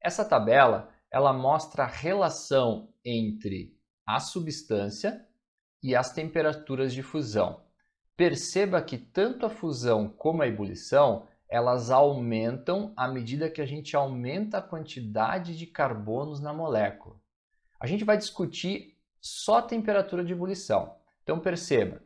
Essa tabela, ela mostra a relação entre a substância e as temperaturas de fusão. Perceba que tanto a fusão como a ebulição, elas aumentam à medida que a gente aumenta a quantidade de carbonos na molécula. A gente vai discutir só a temperatura de ebulição. Então perceba,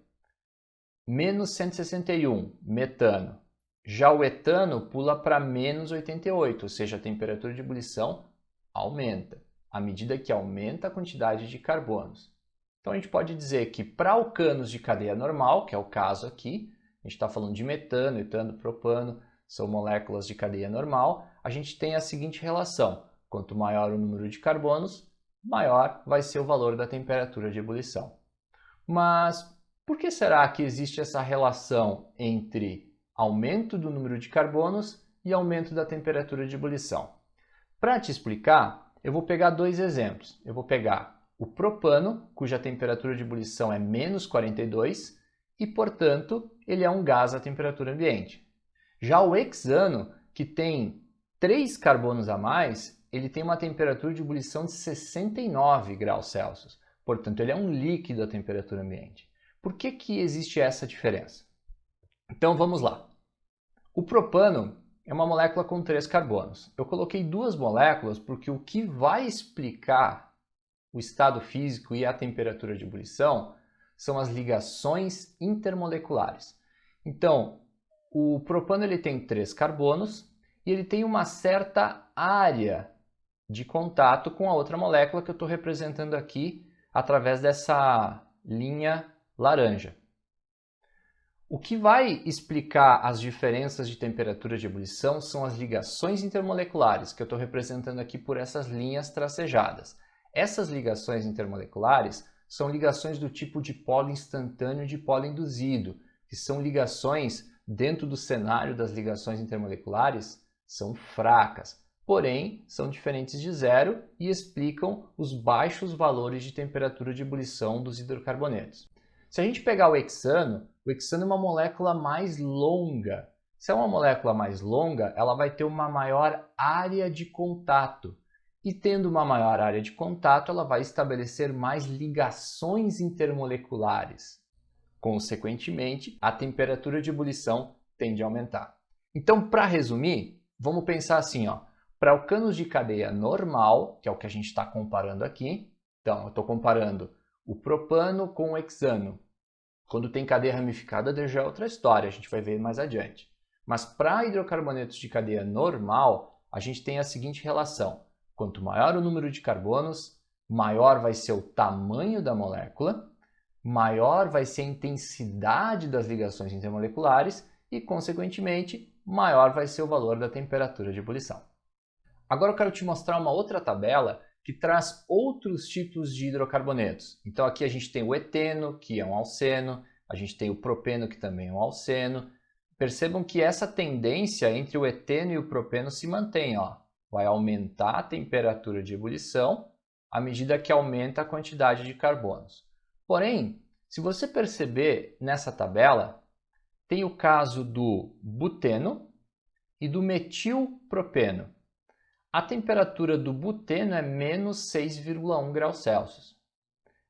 menos 161, metano. Já o etano pula para menos 88, ou seja, a temperatura de ebulição aumenta, à medida que aumenta a quantidade de carbonos. Então a gente pode dizer que para alcanos de cadeia normal, que é o caso aqui, a gente está falando de metano, etano, propano, são moléculas de cadeia normal, a gente tem a seguinte relação: quanto maior o número de carbonos, maior vai ser o valor da temperatura de ebulição. Mas por que será que existe essa relação entre aumento do número de carbonos e aumento da temperatura de ebulição? Para te explicar, eu vou pegar dois exemplos. Eu vou pegar o propano, cuja temperatura de ebulição é menos 42 e, portanto, ele é um gás à temperatura ambiente. Já o hexano, que tem 3 carbonos a mais, ele tem uma temperatura de ebulição de 69 graus Celsius. Portanto, ele é um líquido à temperatura ambiente. Por que existe essa diferença? Então, vamos lá. O propano é uma molécula com 3 carbonos. Eu coloquei 2 moléculas porque o que vai explicar o estado físico e a temperatura de ebulição são as ligações intermoleculares. Então, o propano ele tem 3 carbonos e ele tem uma certa área de contato com a outra molécula que eu estou representando aqui através dessa linha laranja. O que vai explicar as diferenças de temperatura de ebulição são as ligações intermoleculares, que eu estou representando aqui por essas linhas tracejadas. Essas ligações intermoleculares são ligações do tipo dipolo instantâneo e dipolo induzido, que são ligações dentro do cenário das ligações intermoleculares, são fracas, porém são diferentes de zero e explicam os baixos valores de temperatura de ebulição dos hidrocarbonetos. Se a gente pegar o hexano é uma molécula mais longa. Se é uma molécula mais longa, ela vai ter uma maior área de contato. E tendo uma maior área de contato, ela vai estabelecer mais ligações intermoleculares. Consequentemente, a temperatura de ebulição tende a aumentar. Então, para resumir, vamos pensar assim, para alcanos de cadeia normal, que é o que a gente está comparando aqui, então eu estou comparando o propano com o hexano. Quando tem cadeia ramificada, já é outra história, a gente vai ver mais adiante. Mas para hidrocarbonetos de cadeia normal, a gente tem a seguinte relação: quanto maior o número de carbonos, maior vai ser o tamanho da molécula, maior vai ser a intensidade das ligações intermoleculares e, consequentemente, maior vai ser o valor da temperatura de ebulição. Agora eu quero te mostrar uma outra tabela que traz outros tipos de hidrocarbonetos. Então aqui a gente tem o eteno, que é um alceno, a gente tem o propeno, que também é um alceno. Percebam que essa tendência entre o eteno e o propeno se mantém, vai aumentar a temperatura de ebulição à medida que aumenta a quantidade de carbonos. Porém, se você perceber nessa tabela, tem o caso do buteno e do metilpropeno. A temperatura do buteno é menos 6,1 graus Celsius.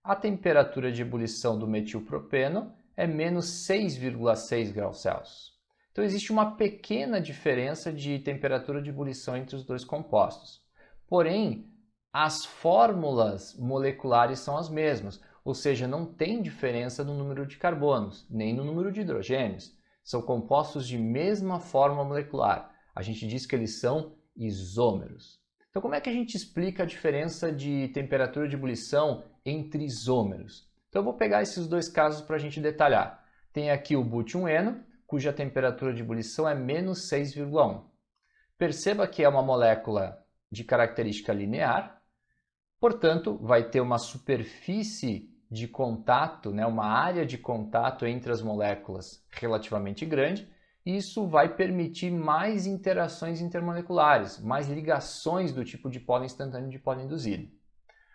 A temperatura de ebulição do metilpropeno é menos 6,6 graus Celsius. Então existe uma pequena diferença de temperatura de ebulição entre os dois compostos. Porém, as fórmulas moleculares são as mesmas, ou seja, não tem diferença no número de carbonos, nem no número de hidrogênios. São compostos de mesma fórmula molecular. A gente diz que eles são isômeros. Então, como é que a gente explica a diferença de temperatura de ebulição entre isômeros? Então, eu vou pegar esses dois casos para a gente detalhar. Tem aqui o buteno, cuja temperatura de ebulição é menos 6,1. Perceba que é uma molécula de característica linear, portanto, vai ter uma superfície de contato, uma área de contato entre as moléculas relativamente grande, e isso vai permitir mais interações intermoleculares, mais ligações do tipo dipolo instantâneo e dipolo induzido.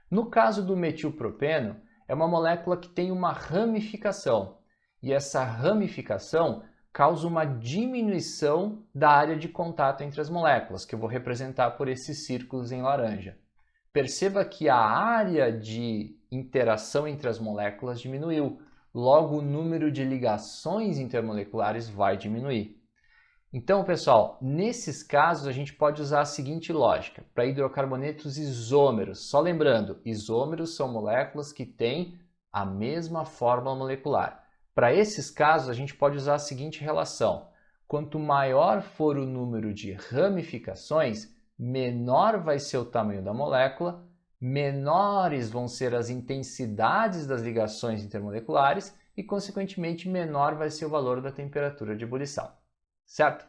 No caso do metilpropeno, é uma molécula que tem uma ramificação, e essa ramificação causa uma diminuição da área de contato entre as moléculas, que eu vou representar por esses círculos em laranja. Perceba que a área de interação entre as moléculas diminuiu, logo o número de ligações intermoleculares vai diminuir. Então, pessoal, nesses casos a gente pode usar a seguinte lógica para hidrocarbonetos isômeros. Só lembrando, isômeros são moléculas que têm a mesma fórmula molecular. Para esses casos, a gente pode usar a seguinte relação. Quanto maior for o número de ramificações, menor vai ser o tamanho da molécula, menores vão ser as intensidades das ligações intermoleculares e, consequentemente, menor vai ser o valor da temperatura de ebulição. Certo?